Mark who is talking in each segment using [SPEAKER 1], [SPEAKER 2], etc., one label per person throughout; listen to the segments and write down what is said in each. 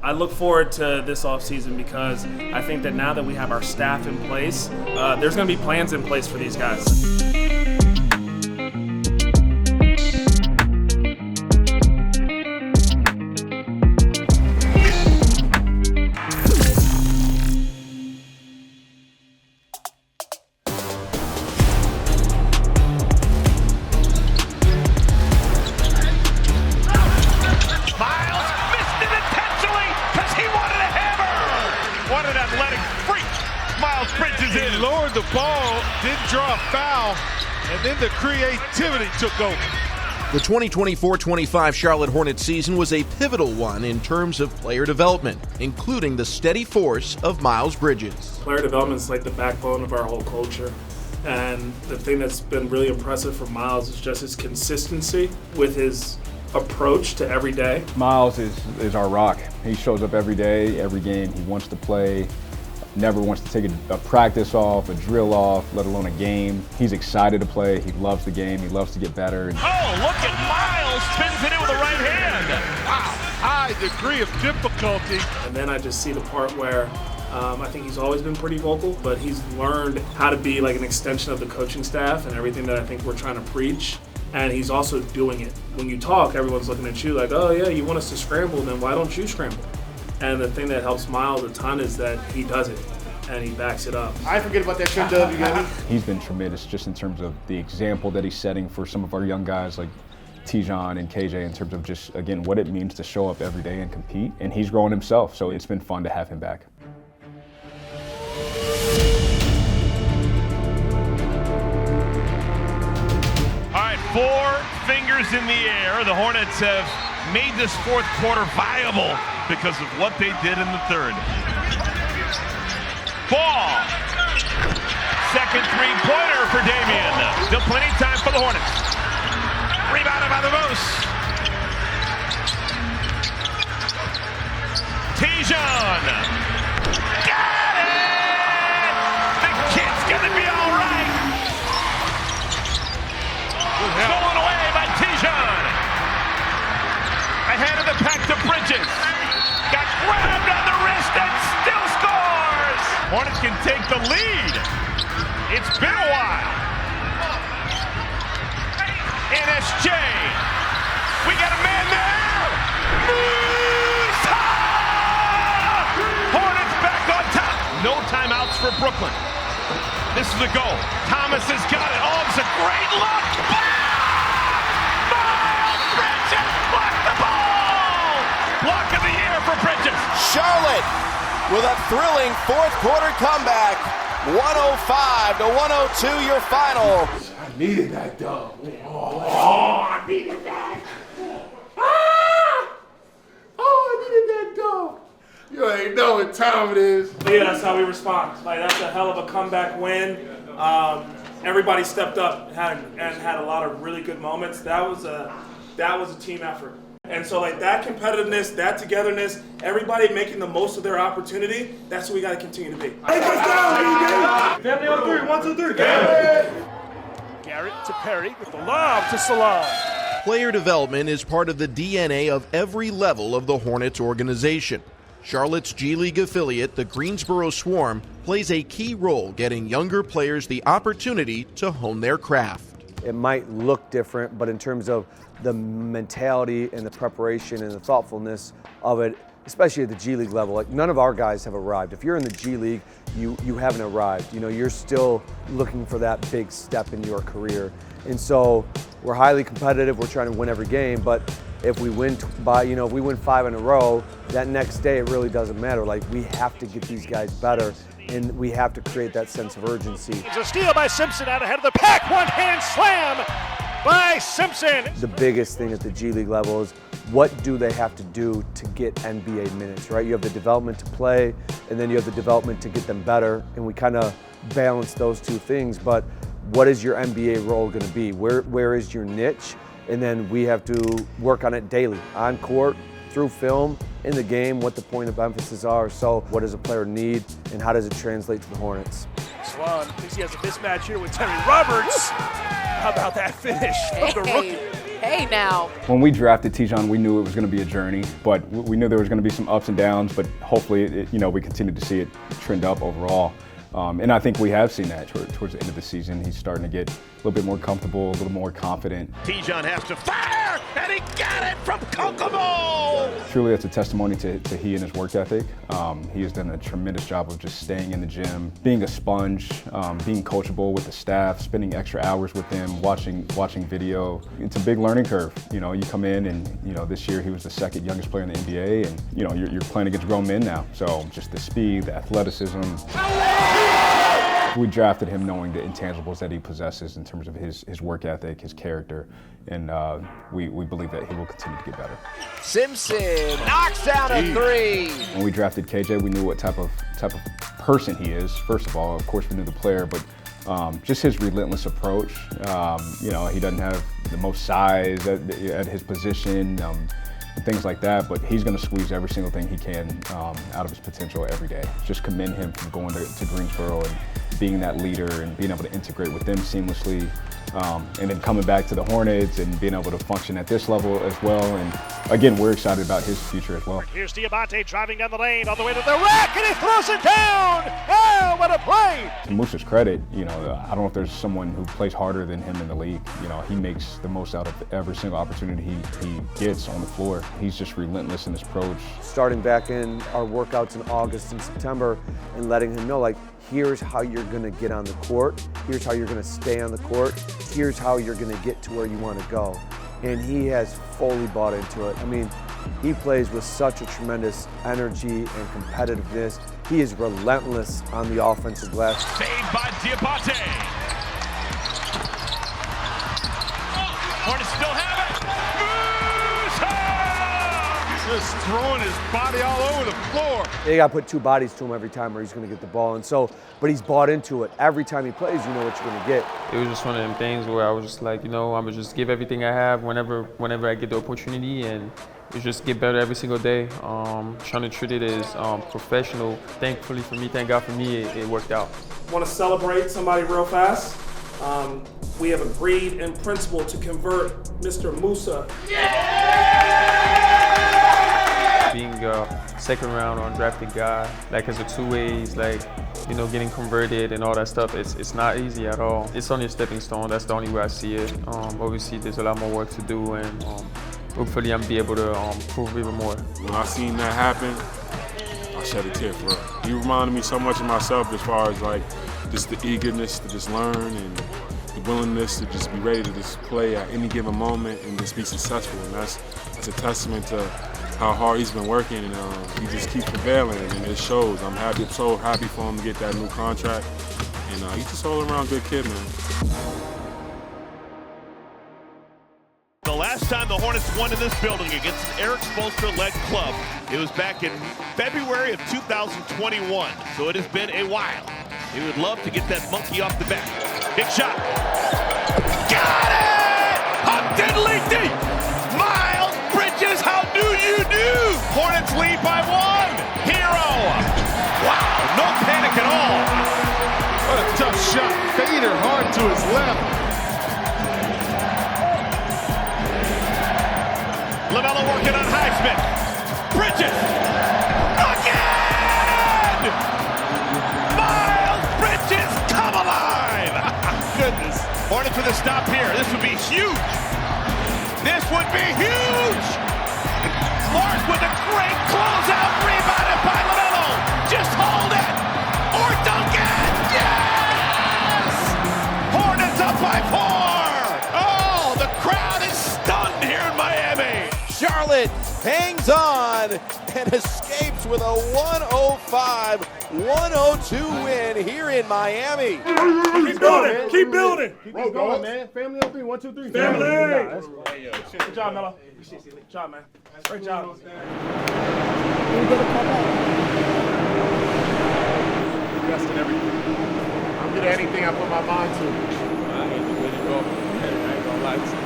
[SPEAKER 1] I look forward to this offseason because I think that now that we have our staff in place, there's going to be plans in place for these guys.
[SPEAKER 2] The ball didn't draw a foul, and then the creativity took over.
[SPEAKER 3] The 2024-25 Charlotte Hornets season was a pivotal one in terms of player development, including the steady force of Miles Bridges.
[SPEAKER 1] Player development is like the backbone of our whole culture. And the thing that's been really impressive for Miles is just his consistency with his approach to every day.
[SPEAKER 4] Miles is our rock. He shows up every day, every game. He wants to play. Never wants to take a practice off, a drill off, let alone a game. He's excited to play. He loves the game. He loves to get better.
[SPEAKER 5] Oh, look at Miles spins it in with the right hand.
[SPEAKER 2] Wow, high degree of difficulty.
[SPEAKER 1] And then I just see the part where I think he's always been pretty vocal, but he's learned how to be like an extension of the coaching staff and everything that I think we're trying to preach. And he's also doing it. When you talk, everyone's looking at you like, oh yeah, you want us to scramble, then why don't you scramble? And the thing that helps Miles a ton is that he does it, and he backs it up.
[SPEAKER 6] I forget about that trip, Dub. You got me?
[SPEAKER 4] He's been tremendous just in terms of the example that he's setting for some of our young guys like Tijon and KJ in terms of just, again, what it means to show up every day and compete. And he's growing himself, so it's been fun to have him back.
[SPEAKER 5] All right, 4 fingers in the air. The Hornets have made this fourth quarter viable because of what they did in the third. Ball. Second three-pointer for Damian. Still plenty of time for the Hornets. Rebounded by the Moose. Tijon. Got it! The kid's gonna be all right. Stolen away by Tijon. Ahead of the pack to Bridges. Got grabbed on the wrist and still scores! Hornets can take the lead. It's been a while. NSJ. We got a man there. Moussa! Hornets back on top. No timeouts for Brooklyn. This is a goal. Thomas has got it. Oh, it's a great look. Miles Bridges blocked the ball. Block of the year for Bridges.
[SPEAKER 3] Charlotte with a thrilling fourth quarter comeback. 105-102 your final.
[SPEAKER 6] I needed that, dog. Oh, I needed that. Ah! Oh, I needed that, dog. You ain't know what time it is.
[SPEAKER 1] But yeah, that's how we respond. Like, that's a hell of a comeback win. Everybody stepped up and had a lot of really good moments. That was a team effort. And so, like, that competitiveness, that togetherness, everybody making the most of their opportunity, that's what we got to continue to be.
[SPEAKER 6] Hey, let's go, family on 3, 1, 2, 3.
[SPEAKER 5] Garrett to Perry with the lob to Salam.
[SPEAKER 3] Player development is part of the DNA of every level of the Hornets organization. Charlotte's G League affiliate, the Greensboro Swarm, plays a key role getting younger players the opportunity to hone their craft.
[SPEAKER 7] It might look different, but in terms of the mentality and the preparation and the thoughtfulness of it, especially at the G League level, like none of our guys have arrived. If you're in the G League, you haven't arrived. You know, you're still looking for that big step in your career. And so we're highly competitive. We're trying to win every game, but if we win if we win 5 in a row, that next day it really doesn't matter. Like, we have to get these guys better, and we have to create that sense of urgency.
[SPEAKER 5] It's a steal by Simpson out ahead of the pack. One-hand slam by Simpson.
[SPEAKER 7] The biggest thing at the G League level is what do they have to do to get NBA minutes, right? You have the development to play, and then you have the development to get them better, and we kind of balance those two things. But what is your NBA role going to be? Where is your niche? And then we have to work on it daily, on court, through film, in the game, what the point of emphasis are. So what does a player need, and how does it translate to the Hornets?
[SPEAKER 5] Swan thinks he has a mismatch here with Terry Roberts. How about that finish from the rookie?
[SPEAKER 8] okay now.
[SPEAKER 4] When we drafted Tijon, we knew it was going to be a journey, but we knew there was going to be some ups and downs, but hopefully, we continue to see it trend up overall. And I think we have seen that towards the end of the season. He's starting to get a little bit more comfortable, a little more confident.
[SPEAKER 5] Tijon has to fire, and he got it from Kokomo!
[SPEAKER 4] Truly, it's a testimony to he and his work ethic. He has done a tremendous job of just staying in the gym, being a sponge, being coachable with the staff, spending extra hours with them, watching video. It's a big learning curve. You come in and, this year he was the second youngest player in the NBA, and, you're playing against grown men now. So just the speed, the athleticism. We drafted him knowing the intangibles that he possesses in terms of his work ethic, his character, and we believe that he will continue to get better.
[SPEAKER 9] Simpson knocks down a three.
[SPEAKER 4] When we drafted KJ, we knew what type of person he is. First of all, of course, we knew the player, but just his relentless approach. He doesn't have the most size at his position. Things like that, but he's going to squeeze every single thing he can out of his potential every day. Just commend him for going to Greensboro and being that leader and being able to integrate with them seamlessly, and then coming back to the Hornets and being able to function at this level as well. And again, we're excited about his future as well.
[SPEAKER 10] Here's Diabate driving down the lane on the way to the rack, and he throws it down! Oh, what a play!
[SPEAKER 4] To Moussa's credit, I don't know if there's someone who plays harder than him in the league. He makes the most out of every single opportunity he gets on the floor. He's just relentless in his approach.
[SPEAKER 7] Starting back in our workouts in August and September and letting him know, here's how you're gonna get on the court, here's how you're gonna stay on the court, here's how you're gonna get to where you wanna go. And he has fully bought into it. He plays with such a tremendous energy and competitiveness. He is relentless on the offensive glass.
[SPEAKER 5] Saved by Diabate. Hornets still have it. Moussa!
[SPEAKER 2] Just throwing his body all over the floor.
[SPEAKER 7] They got to put two bodies to him every time or he's going to get the ball. But he's bought into it. Every time he plays, you know what you're going to get.
[SPEAKER 11] It was just one of them things where I was just like, I'm going to just give everything I have whenever I get the opportunity, and it's just get better every single day. Trying to treat it as professional. Thankfully for me, thank God for me, it worked out.
[SPEAKER 1] Want to celebrate somebody real fast? We have agreed in principle to convert Mr. Moussa.
[SPEAKER 11] Being a second round undrafted guy, as a two-ways, getting converted and all that stuff, it's not easy at all. It's only a stepping stone. That's the only way I see it. Obviously, there's a lot more work to do, and hopefully I'm be able to prove even more.
[SPEAKER 6] When I seen that happen, I shed a tear for real. He reminded me so much of myself as far as just the eagerness to just learn and the willingness to just be ready to just play at any given moment and just be successful. And that's a testament to how hard he's been working, and he just keeps prevailing, and it shows. I'm so happy for him to get that new contract, and he's just all around good kid, man.
[SPEAKER 5] The last time the Hornets won in this building against an Eric Spoelstra-led club, it was back in February of 2021, so it has been a while. He would love to get that monkey off the back. Big shot. Got it! Up diddly deep! Miles Bridges, how do you do? Hornets lead by one. Hero. Wow, no panic at all.
[SPEAKER 2] What a tough shot. Fader hard to his left.
[SPEAKER 5] LaMelo working on Highsmith. Bridges. Again! Miles Bridges, come alive! Goodness. Hornets with a stop here. This would be huge. This would be huge! Mark with a great closeout, rebounded by LaMelo. Just hold it! Or dunk it! Yes! Hornets up by 4! Oh, the crowd is stunned here in Miami.
[SPEAKER 9] Charlotte hangs on and escapes with a 105-102 win here in Miami.
[SPEAKER 1] Keep building! Keep building!
[SPEAKER 2] Keep going, man. Family on 3, 1, 2, 3.
[SPEAKER 1] Family!
[SPEAKER 10] Good job, Melo. Good job, man. Great job.
[SPEAKER 2] Best in everything. I'm good at anything I put my mind to. I ain't the way to go. I ain't gonna lie to you.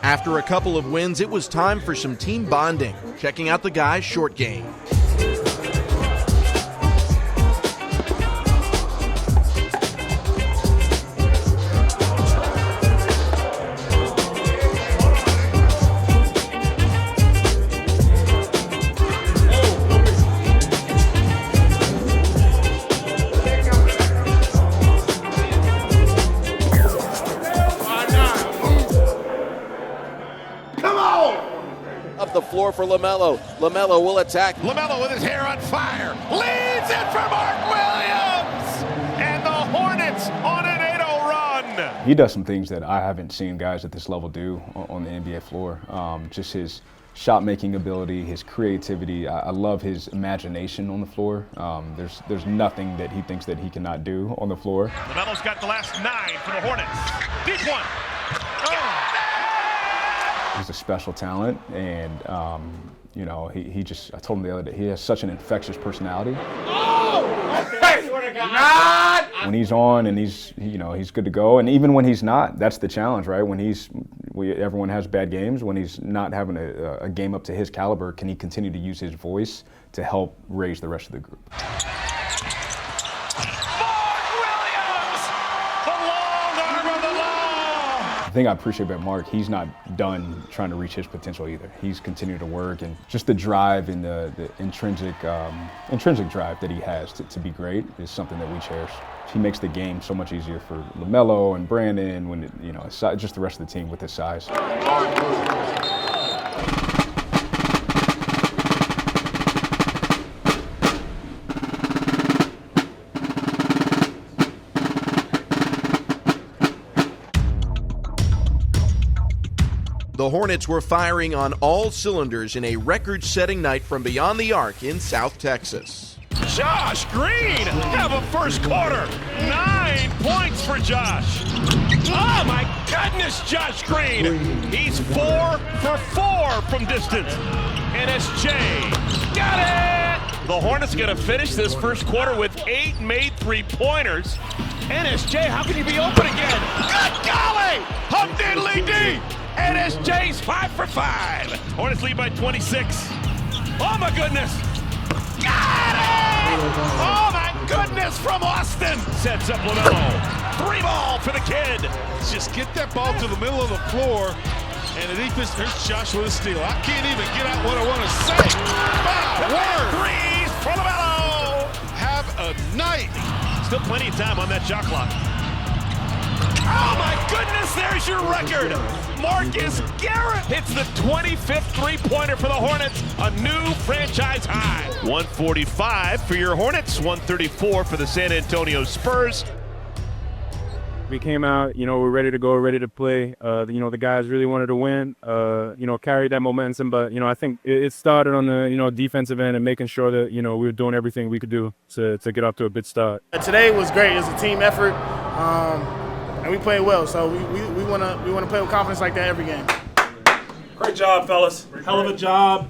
[SPEAKER 3] After a couple of wins, it was time for some team bonding. Checking out the guys' short game.
[SPEAKER 9] Up the floor for LaMelo. LaMelo will attack.
[SPEAKER 5] LaMelo with his hair on fire. Leads it for Mark Williams. And the Hornets on an 8-0 run.
[SPEAKER 4] He does some things that I haven't seen guys at this level do on the NBA floor. Just his shot-making ability, his creativity. I love his imagination on the floor. There's nothing that he thinks that he cannot do on the floor.
[SPEAKER 5] LaMelo's got the last 9 for the Hornets. Deep one.
[SPEAKER 4] He's a special talent, and you know, he just, I told him the other day, he has such an infectious personality. When he's on and he's good to go, and even when he's not, that's the challenge, right? When everyone has bad games, when he's not having a game up to his caliber, can he continue to use his voice to help raise the rest of the group? The thing I appreciate about Mark, he's not done trying to reach his potential either. He's continued to work, and just the drive and the intrinsic drive that he has to be great is something that we cherish. He makes the game so much easier for LaMelo and Brandon, when just the rest of the team with his size.
[SPEAKER 3] The Hornets were firing on all cylinders in a record-setting night from beyond the arc in South Texas.
[SPEAKER 5] Josh Green have a first quarter. 9 points for Josh. Oh my goodness, Josh Green. He's 4 for 4 from distance. NSJ got it. The Hornets going to finish this first quarter with 8 made 3-pointers. NSJ, how can you be open again? Good golly! Hum diddly dee! NSJ's 5 for 5. Hornets lead by 26. Oh my goodness! Got it! Oh my goodness from Austin! Sets up LaMelo. 3 ball for the kid.
[SPEAKER 8] Just get that ball to the middle of the floor, and at Ethan, here's Josh with a steal. I can't even get out what I want to say. My word!
[SPEAKER 5] Threes for LaMelo.
[SPEAKER 8] Have a night.
[SPEAKER 5] Still plenty of time on that shot clock. Oh my goodness, there's your record. Marcus Garrett hits the 25th three-pointer for the Hornets, a new franchise high. 145 for your Hornets, 134 for the San Antonio Spurs.
[SPEAKER 12] We came out, we're ready to go, ready to play. The guys really wanted to win, carry that momentum. But, I think it started on the, defensive end and making sure that, we were doing everything we could do to get off to a good start.
[SPEAKER 13] Today was great. It was a team effort, and we played well. So we want to play with confidence like that every game.
[SPEAKER 1] Great job, fellas. Hell of a job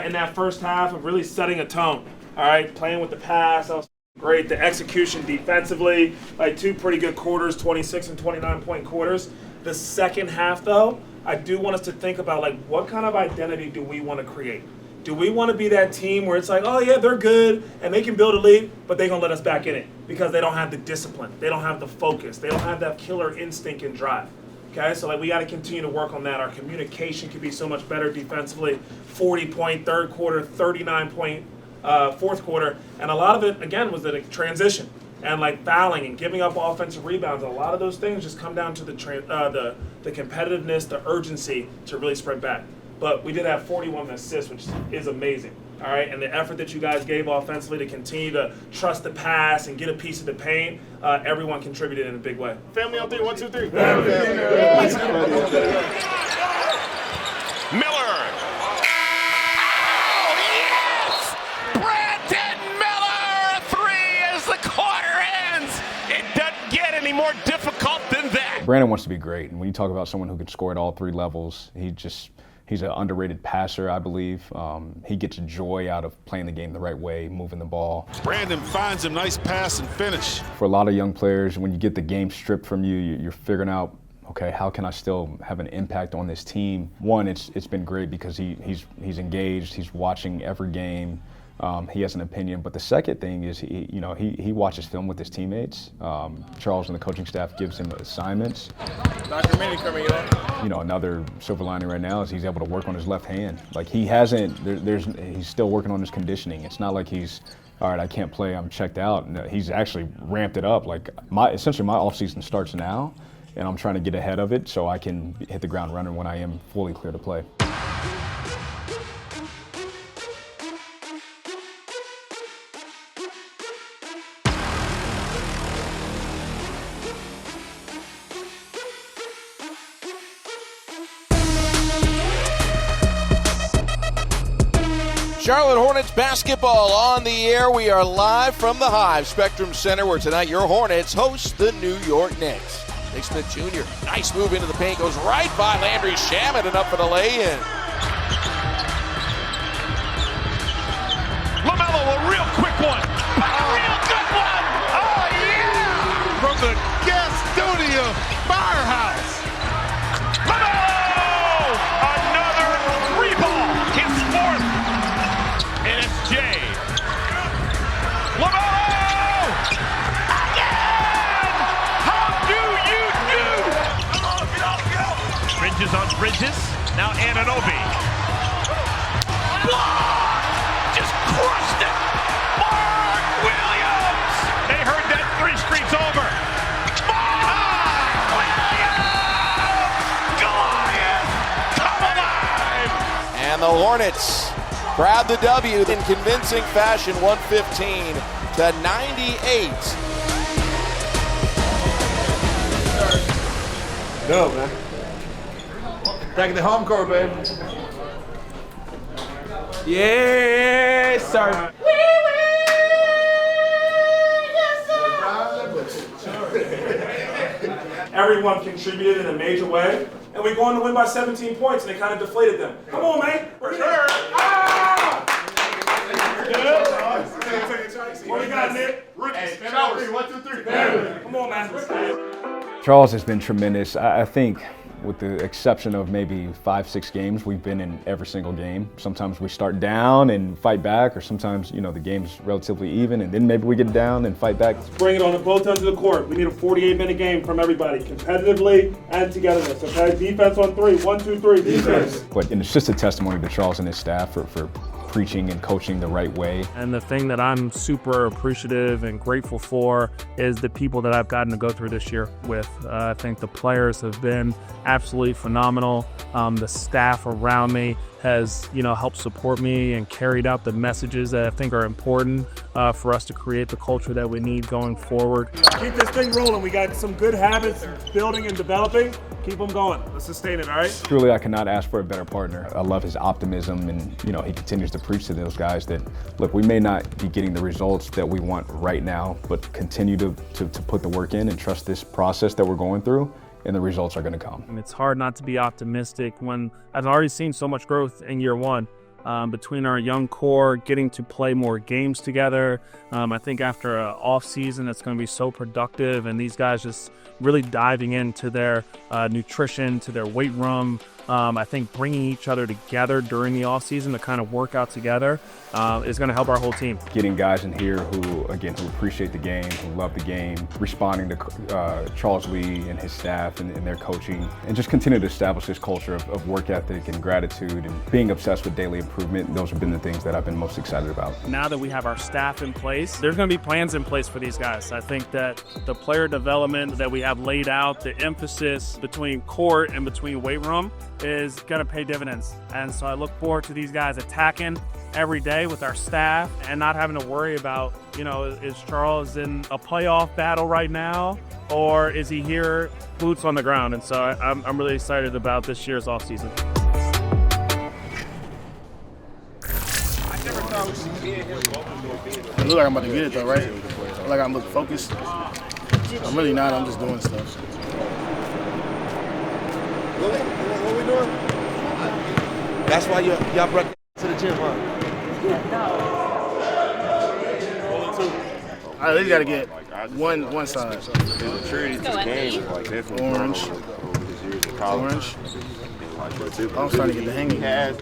[SPEAKER 1] in that first half of really setting a tone. All right, playing with the pass. That was great. The execution defensively, like 2 pretty good quarters, 26 and 29-point quarters. The second half, though, I do want us to think about, what kind of identity do we want to create? Do we want to be that team where it's like, oh, yeah, they're good, and they can build a lead, but they're going to let us back in it because they don't have the discipline. They don't have the focus. They don't have that killer instinct and drive. Okay, so we got to continue to work on that. Our communication could be so much better defensively. 40-point third quarter, 39-point fourth quarter, and a lot of it again was the transition and fouling and giving up offensive rebounds. A lot of those things just come down to the competitiveness, the urgency to really spread back. But we did have 41 assists, which is amazing. All right, and the effort that you guys gave offensively to continue to trust the pass and get a piece of the paint, everyone contributed in a big way.
[SPEAKER 13] Family on 3, 1, 2, 3.
[SPEAKER 5] Miller. More difficult than that.
[SPEAKER 4] Brandon wants to be great, and when you talk about someone who can score at all 3 levels, he's an underrated passer, I believe. He gets joy out of playing the game the right way, moving the ball.
[SPEAKER 8] Brandon finds a nice pass and finish.
[SPEAKER 4] For a lot of young players, when you get the game stripped from you, you're figuring out, okay, how can I still have an impact on this team? One, it's been great because he's engaged, he's watching every game. He has an opinion, but the second thing is he watches film with his teammates. Charles and the coaching staff gives him assignments.
[SPEAKER 13] Dr. Minnie coming up.
[SPEAKER 4] Another silver lining right now is he's able to work on his left hand. He's still working on his conditioning. It's not like he's, all right, I can't play, I'm checked out. No, he's actually ramped it up. Essentially my offseason starts now, and I'm trying to get ahead of it so I can hit the ground running when I am fully clear to play.
[SPEAKER 9] Charlotte Hornets basketball on the air. We are live from the Hive Spectrum Center, where tonight your Hornets host the New York Knicks. Nick Smith Jr., nice move into the paint, goes right by Landry Shamet and up for the lay-in.
[SPEAKER 5] LaMelo, a real quick one. A real good one. Oh, yeah.
[SPEAKER 8] From the gas studio firehouse.
[SPEAKER 5] LaMelo! Another three ball. His fourth. And it's Jay. LaMelo! Again! How do you do? Get off. Bridges on Bridges. Now Anunoby. Just crushed it. Mark Williams. They heard that three streak's over. Mark Williams. Goliath, come alive.
[SPEAKER 9] And the Hornets grab the W in convincing fashion, 115 to 98.
[SPEAKER 2] No, man. Back at the home court, baby. Yes, sir.
[SPEAKER 1] Everyone contributed in a major way, and we go on to win by 17 points, and it kind of deflated them. Come on, man. Ah! What you got, Nick?
[SPEAKER 2] Hey, 1, 2, 3.
[SPEAKER 1] Come on, man.
[SPEAKER 4] Charles has been tremendous. I think with the exception of maybe 5-6 games, we've been in every single game. Sometimes we start down and fight back, or sometimes, you know, the game's relatively even and then maybe we get down and fight back.
[SPEAKER 1] Bring it on to both ends of the court. We need a 48-minute game from everybody, competitively and togetherness, okay? Defense on 3. 1, 2, 3, defense.
[SPEAKER 4] And it's just a testimony to Charles and his staff for preaching and coaching the right way.
[SPEAKER 14] And the thing that I'm super appreciative and grateful for is the people that I've gotten to go through this year with. I think the players have been absolutely phenomenal. The staff around me has, helped support me and carried out the messages that I think are important for us to create the culture that we need going forward.
[SPEAKER 1] Keep this thing rolling. We got some good habits building and developing. Keep them going. Let's sustain it, all right?
[SPEAKER 4] Truly, I cannot ask for a better partner. I love his optimism, and he continues to preach to those guys that, look, we may not be getting the results that we want right now, but continue to put the work in and trust this process that we're going through, and the results are going to come.
[SPEAKER 14] It's hard not to be optimistic when I've already seen so much growth in year one. Between our young core, getting to play more games together. I think after an off season, it's going to be so productive, and these guys just really diving into their nutrition, to their weight room. I think bringing each other together during the off season to kind of work out together is going to help our whole team.
[SPEAKER 4] Getting guys in here who appreciate the game, who love the game, responding to Charles Lee and his staff and their coaching, and just continue to establish this culture of work ethic and gratitude and being obsessed with daily improvement. Those have been the things that I've been most excited about.
[SPEAKER 14] Now that we have our staff in place, there's going to be plans in place for these guys. I think that the player development that we have laid out, the emphasis between court and between weight room is going to pay dividends. And so I look forward to these guys attacking every day with our staff and not having to worry about, is Charles in a playoff battle right now, or is he here boots on the ground? And so I'm really excited about this year's offseason.
[SPEAKER 13] I look like I'm about to get it though, right? I look like I'm looking focused. I'm really not, I'm just doing stuff.
[SPEAKER 2] What we doing? That's why y'all brought to the gym, huh?
[SPEAKER 13] I really got to get one side. Orange. I'm starting to get the hang of it.